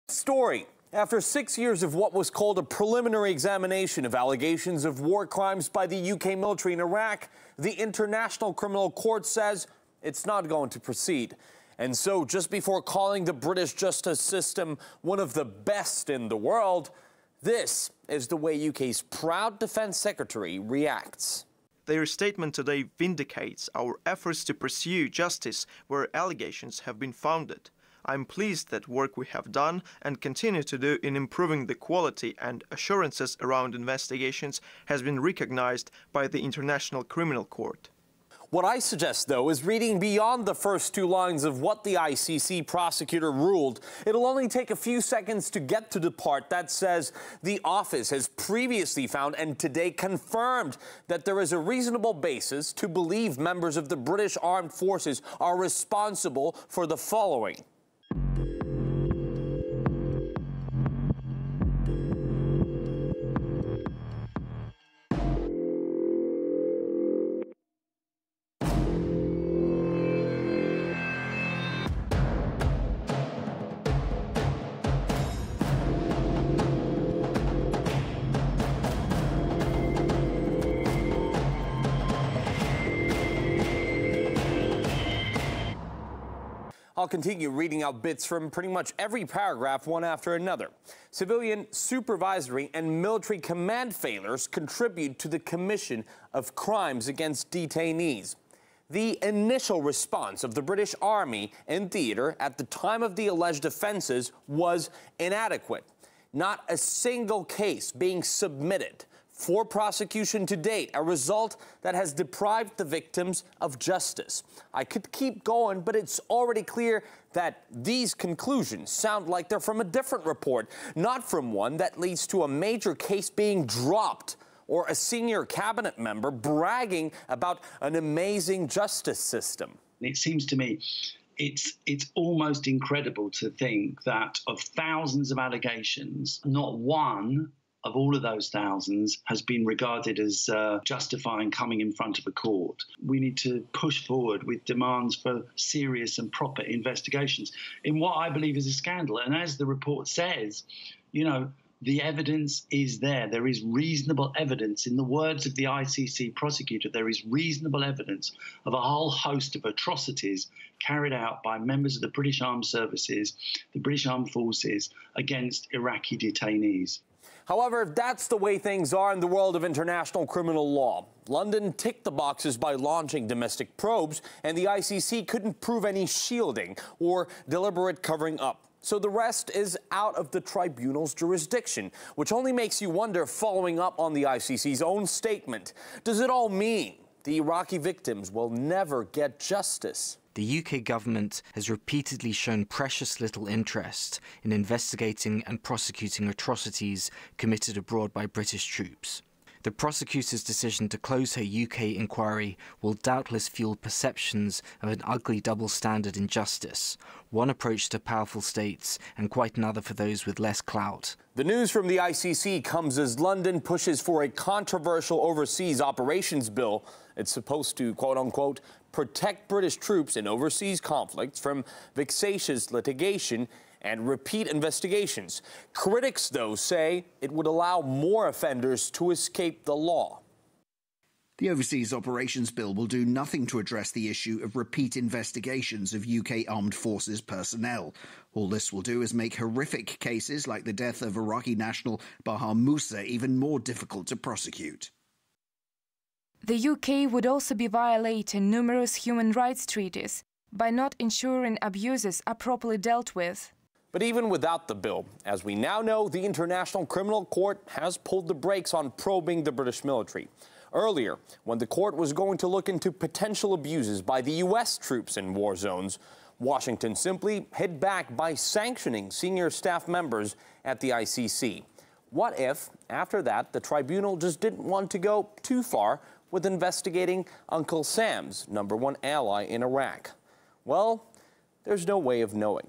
Story. After 6 years of what was called a preliminary examination of allegations of war crimes by the UK military in Iraq, the International Criminal Court says it's not going to proceed. And so just before calling the British justice system one of the best in the world, this is the way UK's proud Defence Secretary reacts. Their statement today vindicates our efforts to pursue justice where allegations have been founded. I'm pleased that work we have done and continue to do in improving the quality and assurances around investigations has been recognized by the International Criminal Court. What I suggest, though, is reading beyond the first two lines of what the ICC prosecutor ruled. It'll only take a few seconds to get to the part that says the office has previously found and today confirmed that there is a reasonable basis to believe members of the British Armed Forces are responsible for the following. I'll continue reading out bits from pretty much every paragraph, one after another. Civilian, supervisory, and military command failures contribute to the commission of crimes against detainees. The initial response of the British Army in theater at the time of the alleged offences was inadequate. Not a single case being submitted for prosecution to date, a result that has deprived the victims of justice. I could keep going, but it's already clear that these conclusions sound like they're from a different report, not from one that leads to a major case being dropped or a senior cabinet member bragging about an amazing justice system. It seems to me it's almost incredible to think that of thousands of allegations, not one of all of those thousands has been regarded as justifying coming in front of a court. We need to push forward with demands for serious and proper investigations in what I believe is a scandal. And as the report says, you know, the evidence is there. There is reasonable evidence. In the words of the ICC prosecutor, there is reasonable evidence of a whole host of atrocities carried out by members of the British Armed Services, the British Armed Forces, against Iraqi detainees. However, that's the way things are in the world of international criminal law. London ticked the boxes by launching domestic probes, and the ICC couldn't prove any shielding or deliberate covering up. So the rest is out of the tribunal's jurisdiction, which only makes you wonder, following up on the ICC's own statement, does it all mean the Iraqi victims will never get justice? The UK government has repeatedly shown precious little interest in investigating and prosecuting atrocities committed abroad by British troops. The prosecutor's decision to close her UK inquiry will doubtless fuel perceptions of an ugly double standard in justice, one approach to powerful states and quite another for those with less clout. The news from the ICC comes as London pushes for a controversial overseas operations bill. It's supposed to, quote-unquote, protect British troops in overseas conflicts from vexatious litigation and repeat investigations. Critics, though, say it would allow more offenders to escape the law. The Overseas Operations Bill will do nothing to address the issue of repeat investigations of UK Armed Forces personnel. All this will do is make horrific cases like the death of Iraqi national Baha Musa even more difficult to prosecute. The UK would also be violating numerous human rights treaties by not ensuring abuses are properly dealt with. But even without the bill, as we now know, the International Criminal Court has pulled the brakes on probing the British military. Earlier, when the court was going to look into potential abuses by the US troops in war zones, Washington simply hit back by sanctioning senior staff members at the ICC. What if, after that, the tribunal just didn't want to go too far with investigating Uncle Sam's #1 ally in Iraq? Well, there's no way of knowing.